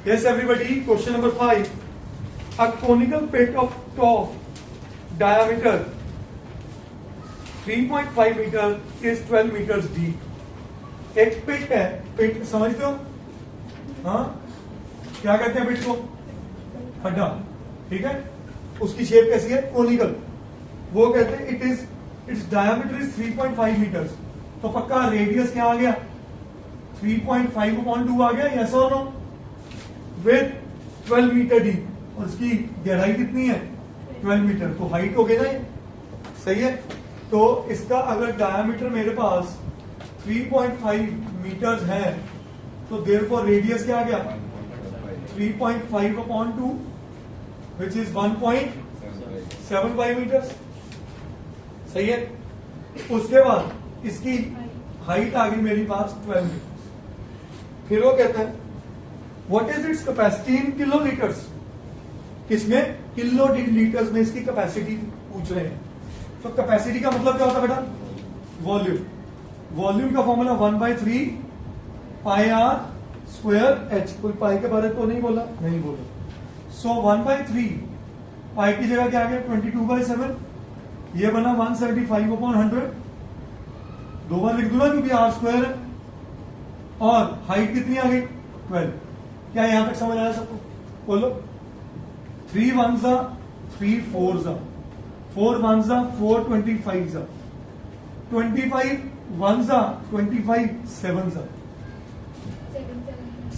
Yes, everybody. Question number 5. A conical pit of top diameter 3.5 meter is 12 meters deep. एक पिट है, पिट समझते हो? हाँ, क्या कहते हैं पिट को? खड्डा, ठीक है? उसकी शेप कैसी है? कोनिकल. वो कहते हैं इट्स डायमीटर इज 3.5 मीटर्स. तो पक्का रेडियस क्या आ गया? 3.5/2 आ गया, यस और नो? With 12 metre deep. और उसकी गहराई कितनी है? 12 मीटर. तो हाइट हो गई ना ये, सही है? तो इसका अगर डायमीटर मेरे पास 3.5 मीटर्स है तो देयरफॉर रेडियस क्या आ गया? 3.5/2 विच इज 1.75 मीटर्स. सही है? उसके बाद इसकी हाइट आ गई मेरी पास 12 मीटर्स. फिर वो कहता है what is its capacity in kilo litres. किसमें? किलो लीटर्स में इसकी कैपेसिटी पूछ रहे हैं. तो कैपेसिटी का मतलब क्या होता है बेटा? वॉल्यूम. वॉल्यूम का formula 1/3 pi are square h. कोई पाई के बारे तो नहीं बोला? नहीं बोला. सो 1/3 पाई की जगह क्या आ गया? 22/7. ये बना 175/100. दो बार लिख दूंगा क्योंकि आर स्क्वायर है. और हाइट कितनी आ गई? 12. क्या यहां तक समझ आया सबको? बोलो. 3 1s 3 4s 4 1s 4 25s 25 1s 25 7s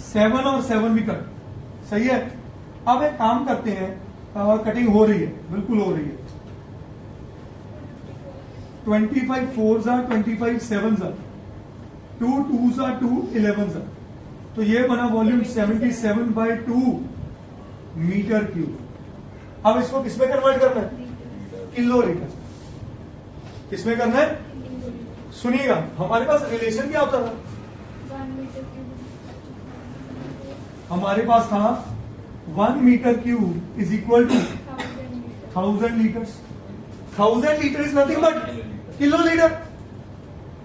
7 और 7 भी कट. सही है? अब एक काम करते हैं. कटिंग हो रही है, बिल्कुल हो रही है. 25 4s 25 7s 2 2s 2 11s. तो ये बना वॉल्यूम 77/2 मीटर क्यूब. अब इसको किसमें कन्वर्ट करना है? Kilo litre. किसमें करना है? सुनिएगा, हमारे पास रिलेशन क्या होता था? हमारे पास था 1 metre cube is equal to 1000 litres. 1000 litre is nothing but kilo litre.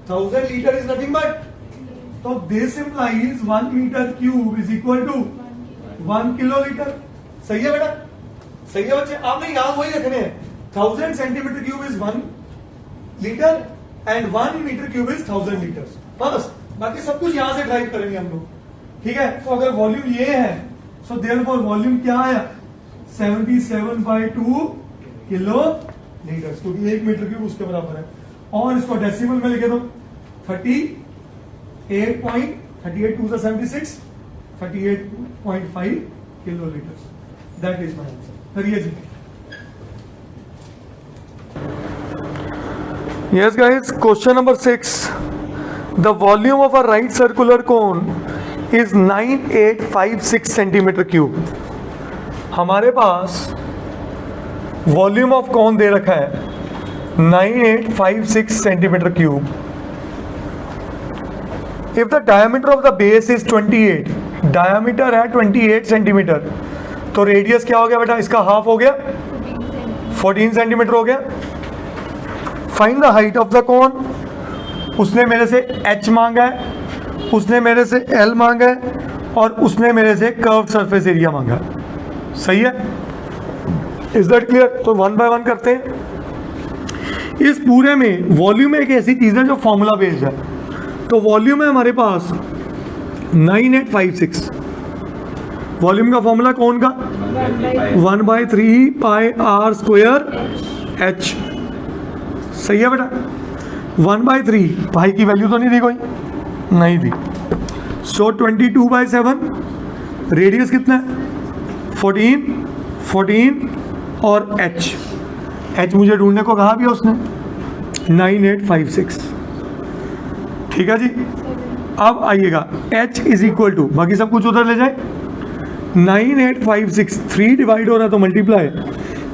1000 litre is nothing but. तो this implies 1 metre cube is equal to 1 kilo litre. सही है बेटा? सही है बच्चे? आपने याद वही रखने हैं. 1000 centimetre cube is 1 litre and 1 metre cube is 1000 litres. बस बाकी सब कुछ यहां से ड्राइव करेंगे हम लोग. ठीक है? तो अगर वॉल्यूम ये है सो देयरफॉर वॉल्यूम क्या आया? 77/2 किलो लीटर्स, क्योंकि 1 मीटर क्यूब उसके बराबर है. और इसको डेसिमल में लिखे दो. 38.276 38.5 kilo litres. That is my answer. करिए जी. Yes guys, question number 6. The volume of a right circular cone is 9856 centimeter cube. हमारे पास वॉल्यूम ऑफ कौन दे रखा है 9856 centimeter cube. If the diameter of the base is 28, diameter है 28 centimetre, तो radius क्या हो गया बेटा? इसका हाफ हो गया 14 सेंटीमीटर हो गया. Find the height of the cone. उसने मेरे से h मांगा है, उसने मेरे से l मांगा है और उसने मेरे से कर्व सरफेस एरिया मांगा है. सही है? Is that clear? तो 1 by 1 करते हैं. इस पूरे में वॉल्यूम एक ऐसी चीज है जो फॉर्मूला बेस्ड है. तो वॉल्यूम है हमारे पास 9856. वॉल्यूम का फॉर्मूला कौन का? 1/3 पाई आर स्क्वायर एच. सही है बेटा? 1/3 पाई की वैल्यू तो नहीं दी कोई? नहीं दी. सो 22/7. रेडियस कितना है? 14 और एच मुझे ढूंढने को कहा भी उसने. 9856. ठीक है जी. अब आइएगा h इज इक्वल टू, बाकी सब कुछ उधर ले जाए. 9856 3 डिवाइड हो रहा है तो मल्टीप्लाई.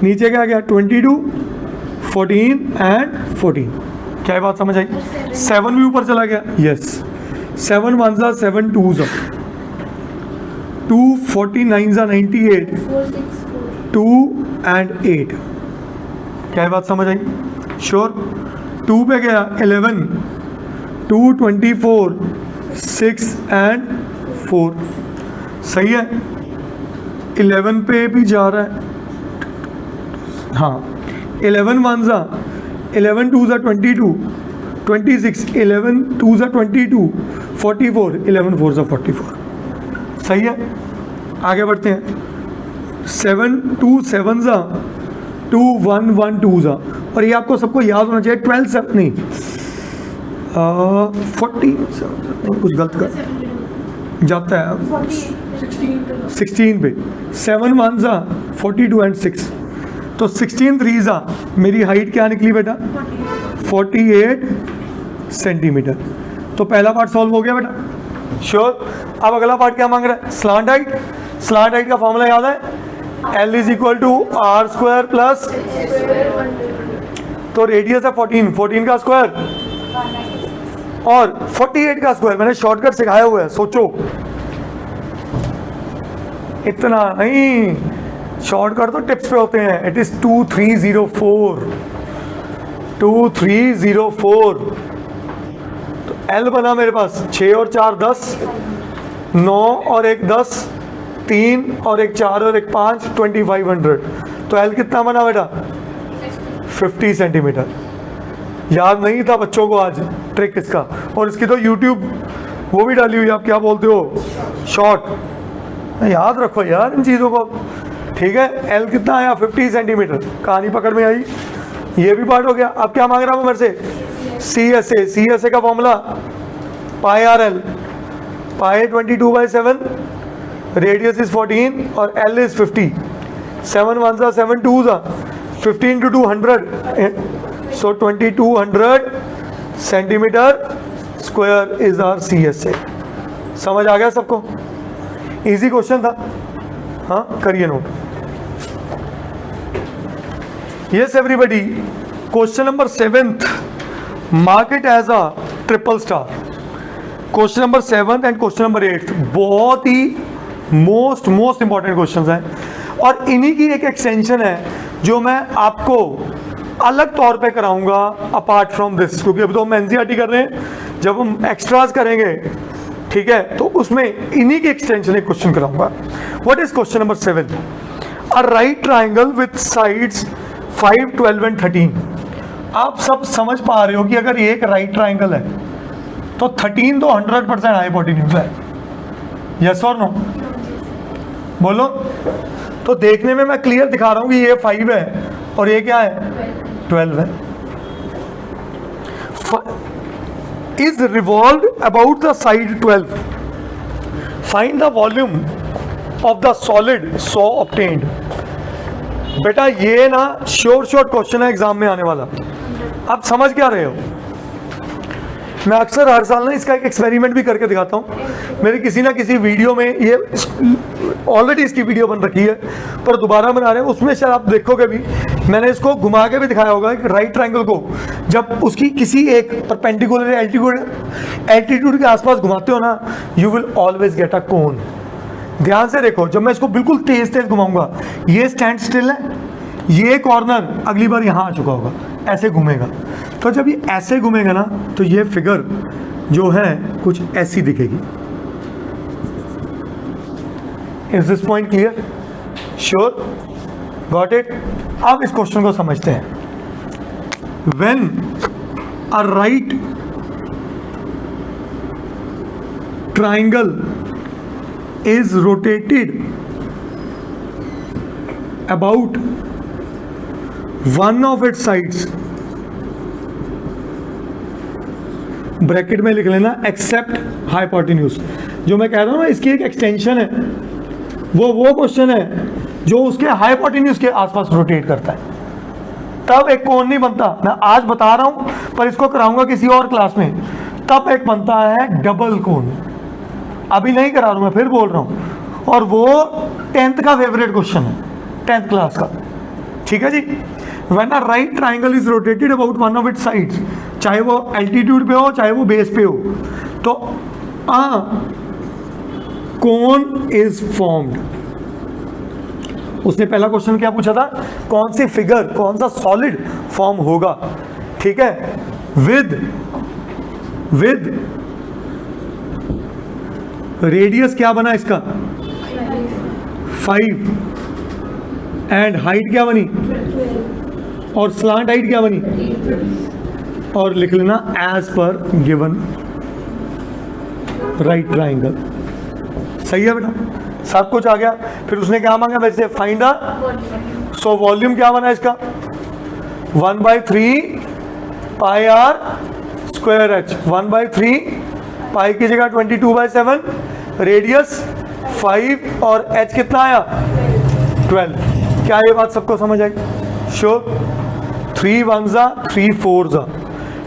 नीचे क्या गया? 22 14 एंड 14. क्या बात समझ आई? 7 भी ऊपर चला गया. Yes. 7 1s 7 2s 2 49s 98 2 and 8. क्या बात समझ आई? श्योर. 2 पे गया 11 2 24 6 एंड 4. सही है. 11 पे भी जा रहा है, हाँ 11 1 ज़ा 11 2 ज़ा 22 26 11 2 ज़ा 22 44 11 4 ज़ा 44। सही है, आगे बढ़ते हैं। 7 2 7 ज़ा 2 1 1 2 ज़ा, और ये आपको सबको याद होना चाहिए। 12 7 नहीं 40 कुछ गलत कर जाता है 16 पे। 7 1 ज़ा 42 एंड 6, तो 16 3 ज़ा मेरी हाइट क्या निकली बेटा 48 सेंटीमीटर। तो पहला पार्ट सॉल्व हो गया बेटा, श्योर। अब अगला पार्ट क्या मांग रहा है, स्लांट हाइट। स्लांट हाइट का फॉर्मूला याद है, L is equal to r square plus, तो रेडियस है 14, 14 का स्क्वायर और 48 का स्क्वायर। मैंने शॉर्टकट सिखाया हुआ है, सोचो इतना नहीं, शॉर्टकट तो टिप्स पे होते हैं। It is 2304, 2304। तो L बना मेरे पास 6 और 4 10, 9 और 1 10, 3 और 1 4 और 1 5, 2500। तो L कितना बना बेटा 50 सेंटीमीटर। याद नहीं था बच्चों को आज ट्रिक इसका, और इसकी तो YouTube वो भी डाली हुई है, आप क्या बोलते हो शॉर्ट। याद रखो यार इन चीज़ों को, ठीक है। L कितना आया 50 सेंटीमीटर, कहानी पकड़ में आई। ये भी पार्ट हो गया। अब क्या मांग रहा हूँ मेरे से, CSA का formula pi R L, pi 22/7, radius is 14 और L इज 50। 7 1 ज़ा 7 2 ज़ा 15 to 200, so 2200 centimetre square is our CSA। समझ आ गया सबको, इजी क्वेश्चन था, हाँ करिए नोट। Yes everybody, question number 7th, mark it as a triple star. Question number 7th and question number 8 बहुत ही मोस्ट इंपॉर्टेंट क्वेश्चंस हैं, और इन्हीं की एक एक्सटेंशन है जो मैं आपको अलग तौर पे कराऊंगा अपार्ट फ्रॉम दिस, क्योंकि अभी तो हम एनसीईआरटी कर रहे हैं। जब हम एक्स्ट्रास करेंगे, ठीक है, तो उसमें इन्हीं की एक्सटेंशन एक क्वेश्चन कराऊंगा। What is question number 7? A right triangle with sides 5 12 and 13। आप सब समझ पा रहे हो कि अगर ये एक राइट ट्राइंगल है तो 13 तो 100% हाइपोटेन्यूज है, यस और नो, बोलो। तो देखने में मैं क्लियर दिखा रहा हूं कि ये 5 है और ये क्या है 12 है। is revolved about the side 12. Find the volume of the solid so obtained. बेटा ये ना शॉर्ट क्वेश्चन है एग्जाम में आने वाला। आप समझ क्या रहे हो, मैं अक्सर हर साल ना इसका एक एक्सपेरिमेंट भी करके दिखाता हूँ। मेरे किसी ना किसी वीडियो में, ये ऑलरेडी इसकी वीडियो बन रखी है पर दोबारा बना रहे हैं, उसमें शायद आप देखोगे भी, मैंने इसको घुमा के भी दिखाया होगा कि राइट ट्रायंगल को जब उसकी किसी एक परपेंडिकुलर एल्टीट्यूड के आसपास घुमाते हो ना, you will always get a cone. ध्यान से देखो, जब मैं इसको बिल्कुल तेज घुमाऊंगा, ये स्टैंड स्टिल है, ये कॉर्नर अगली बार यहाँ आ चुका होगा, ऐसे घूमेगा। तो जब ये ऐसे घूमेगा ना, तो ये फिगर जो है कुछ ऐसी दिखेगी। Is this point clear? Sure, got it? अब इस क्वेश्चन को समझते हैं। When a right triangle is rotated about one of its sides, bracket में लिख लेना एक्सेप्ट हाइपोटेन्यूज। जो मैं कह रहा हूं ना, इसकी एक एक्सटेंशन है, वो क्वेश्चन है जो उसके हाइपोटेन्यूज के आसपास रोटेट करता है, तब एक कोण नहीं बनता। मैं आज बता रहा हूं पर इसको कराऊंगा किसी और क्लास में, तब एक बनता है डबल कोण। अभी नहीं करा रहा हूं, मैं फिर बोल रहा हूं, और वो 10th का फेवरेट क्वेश्चन है, 10th क्लास का, ठीक है जी। When a right triangle is rotated about one of its sides, चाहे वो एल्टीट्यूड पे हो चाहे वो बेस पे हो, तो कोन इज फॉर्म्ड। उसने पहला क्वेश्चन क्या पूछा था, कौन सी फिगर, कौन सा सॉलिड फॉर्म होगा, ठीक है, विद रेडियस क्या बना इसका 5 एंड हाइट क्या बनी, और स्लांट हाइट क्या बनी, और लिख लेना as per given right triangle. सही है बेटा, सब कुछ आ गया। फिर उसने क्या मांगा मेरे से, फाइंड द, सो वॉल्यूम क्या बना इसका 1/3 पाई आर स्क्वायर एच। 1/3 पाई की जगह 22/7, रेडियस 5 और एच कितना आया 12। क्या ये बात सबको समझ आई? Sure. 3 1s 3 4s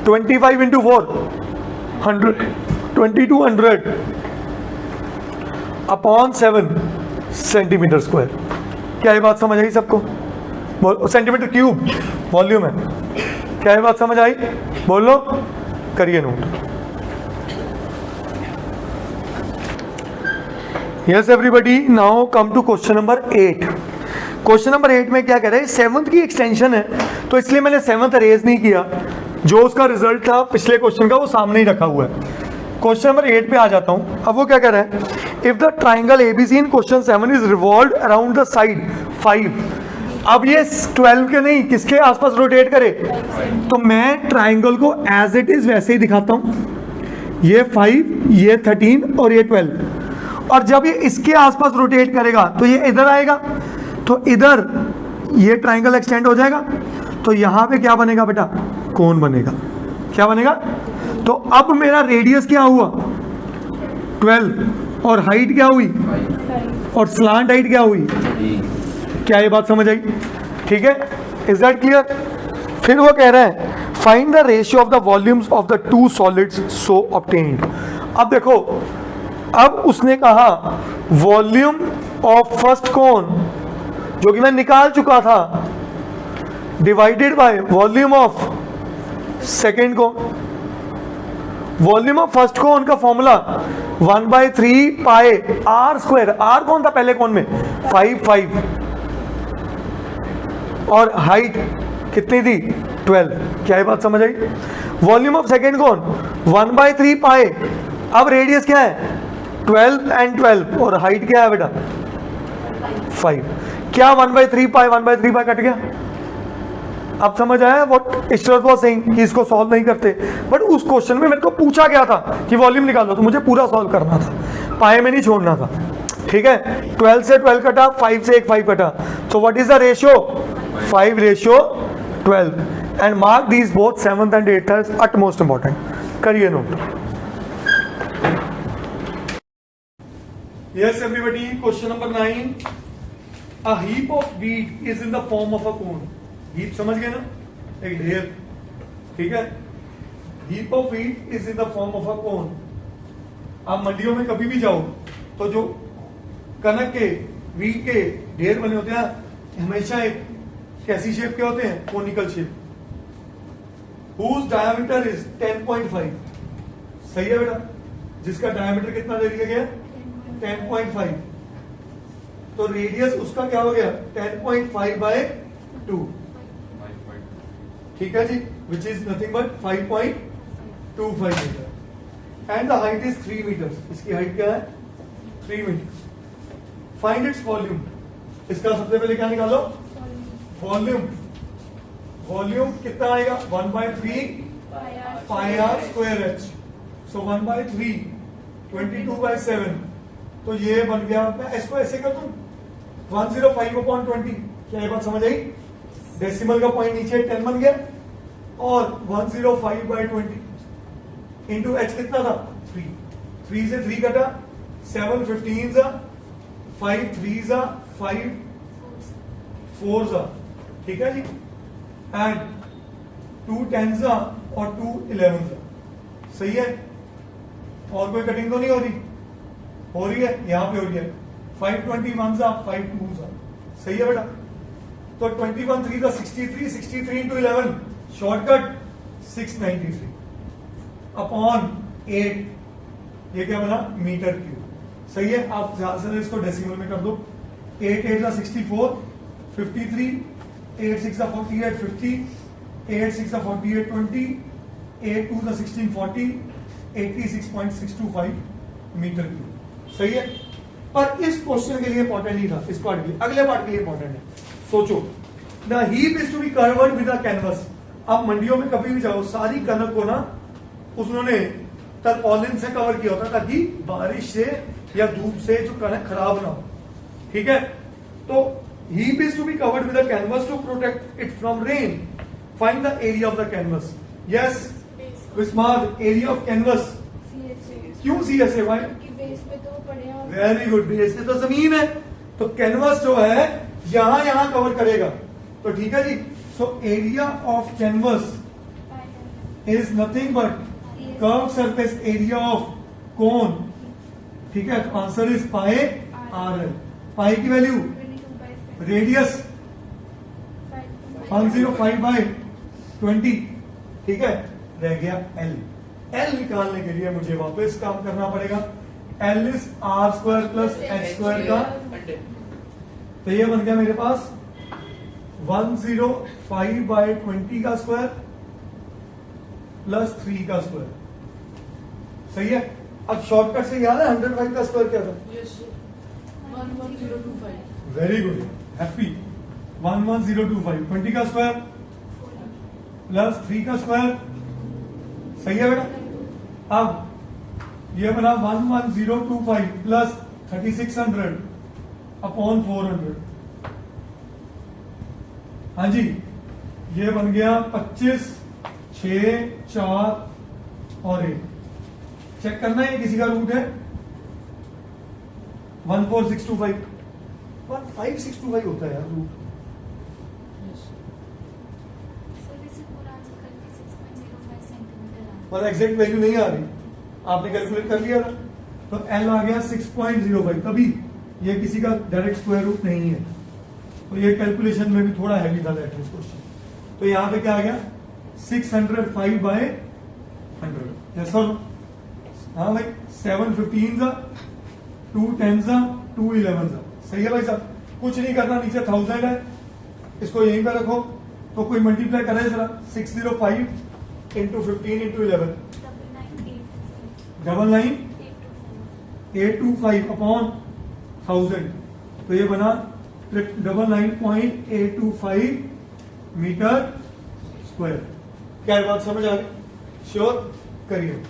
25 into 4 100, 2200 upon 7 centimetre square. क्या ये बात समझ आई सबको? सेंटीमीटर क्यूब वॉल्यूम है। क्या ये बात समझ आई? बोलो, करिए नोट। Yes everybody, now come to question number 8। Question number 8 में क्या कह रहे हैं, 7th की एक्सटेंशन है तो इसलिए मैंने 7th अरेज नहीं किया, जो उसका रिजल्ट था पिछले क्वेश्चन का वो सामने ही रखा हुआ है। क्वेश्चन नंबर 8 पे आ जाता हूं। अब वो क्या कह रहा है, if the triangle ABC in question 7 is revolved around the side 5। अब ये 12 के नहीं, किसके आसपास रोटेट करे, तो मैं ट्राइंगल को एज इट इज वैसे ही दिखाता हूं। ये 5, ये 13 और ये 12। और जब ये इसके आसपास रोटेट करेगा तो ये इधर आएगा, तो इधर ये ट्राइंगल एक्सटेंड हो जाएगा, तो यहां पे क्या बनेगा बेटा, कोन बनेगा। क्या बनेगा? तो अब मेरा रेडियस क्या हुआ 12 और हाइट क्या हुई, और स्लांट हाइट क्या हुई। क्या ये बात समझ आई? ठीक है, इज दैट क्लियर? फिर वो कह रहा है find the ratio of the volumes of the two solids so obtained. अब देखो, अब उसने कहा वॉल्यूम ऑफ फर्स्ट कोन, जो कि मैं निकाल चुका था, divided by volume of second cone. Volume of first cone का formula 1/3 pi are square. R कौन था पहले कोन में, 5 और हाइट कितनी थी 12। क्या ये बात समझ आई? वॉल्यूम ऑफ सेकेंड कोन 1/3 पाई, अब रेडियस क्या है 12 एंड 12 और हाइट क्या है बेटा 5। क्या 1/3 पाई 1/3 पाई कट गया? अब समझ आया व्हाट इशरत वाज सेइंग कि इसको सॉल्व नहीं करते, बट उस क्वेश्चन में मेरे को पूछा गया था कि वॉल्यूम निकालो, तो मुझे पूरा सॉल्व करना था, पाए में नहीं छोड़ना था। ठीक है, 12 से 12 कटा, 5 से एक 5 कटा, तो what is the ratio 5:12 and mark these both 7th and 8th as utmost important. करिए नोट। Yes everybody, question number 9। A heap of wheat is in the form of a cone. heap समझ गए ना, एक ढेर। ठीक है, heap of wheat is in the form of a cone। आप मंडियों में कभी भी जाओ तो जो कनक के वीट के ढेर बने होते हैं हमेशा एक कैसी शेप के होते हैं, conical shape, whose diameter is 10.5। सही है बेटा, जिसका डायमीटर कितना दे दिया गया 10.5, तो रेडियस उसका क्या हो गया 10.5/2। ठीक है जी, which is nothing but 5.25 metre and the height is 3 metre. इसकी हाइट क्या है 3 मीटर। Find its volume. इसका सबसे पहले क्या निकालो वॉल्यूम। वॉल्यूम कितना आएगा 1/3 पाई आर स्क्वायर एच। सो 1/3 22/7, तो ये बन गया, मैं इसको ऐसे कर दूं 105/20। क्या ये बात समझ आई? डेसिमल का पॉइंट नीचे 10 बन गया, और 105/20 इंटू एच कितना था 3। 3 से 3 कटा, 7 15s 5 3s 5 4s। ठीक है जी, एंड 2 10s और 2 11s। सही है, और कोई कटिंग तो नहीं हो रही? हो रही है, यहां पे हो रही है। 5 21s 5 2s। सही है बेटा, तो 21 3 63, 63 into 11 शॉर्टकट 693 अपॉन 8। ये क्या बना मीटर क्यूब। सही है, आप ध्यान से इसको डेसिमल में कर दो। 8 8 64, 53, 8 6 48 50, 8 6 48 20, 8 2 16 40, 86.625 मीटर क्यूब। सही है, पर इस क्वेश्चन के लिए इंपॉर्टेंट नहीं था, इस पार्ट के लिए, अगले पार्ट के लिए इंपॉर्टेंट है। सोचो, the heap is to be covered with the canvas. आप मंडियों में कभी भी जाओ, सारी कनक को ना उन्होंने तरपॉलिन से कवर किया होता ताकि बारिश से या धूप से जो कनक खराब ना हो, ठीक है। तो heap is to be covered with the canvas to protect it from rain. Find the area of the canvas. Yes Vismad, area of canvas. क्यों CSA? वाई? बेस पे तो पड़े और वेरी गुड, बेस पे तो जमीन है, तो कैनवस जो है यहां यहां कवर करेगा, तो ठीक है जी। So area of canvas is nothing but curve surface area of cone, ठीक है। Answer is pi RL। Pi की वैल्यू, 22/7 रेडियस 105 बाई 20, ठीक है। रह गया L। L निकालने के लिए मुझे वापस काम करना पड़ेगा। L is R² plus H² का, तो ये बन गया मेरे पास 105 बाई 20 का स्क्वायर प्लस 3 का स्क्वायर, सही है। अब शॉर्टकट से याद है 105 का स्क्वायर क्या था? 11025। Very good, happy. 11025, 20 का स्क्वायर प्लस 3 का स्क्वायर, सही है बेटा। अब ये बना 11025 प्लस 3600 अपॉन 400, हाँ जी। ये बन गया 25, 6, 4 और 1। चेक करना है किसी का रूट है। 14625, 15625 होता है यार रूट। पर एग्जैक्ट वैल्यू नहीं आ रही, आपने कैलकुलेट कर लिया था, तो L आ गया 6.05, तभी ये किसी का डायरेक्ट स्क्वायर रूट नहीं है, तो ये कैलकुलेशन में भी थोड़ा हैवी था लैट्रिक्स क्वेश्चन। तो यहां पे क्या आ गया 605 बाय 100। यस सर, हाँ भाई। 7 15 जा, 2 10 जा, 2 11 जा, सही है भाई साहब। कुछ नहीं करना, नीचे 1000 है, इसको यहीं पे रखो, तो कोई मल्टीप्लाई करे जरा। 605 इंटू 15 इंटू 11, 99825 अपॉन 1000, तो ये बना 99.825 मीटर स्क्वायर। क्या बात समझ आ गई? श्योर करिए।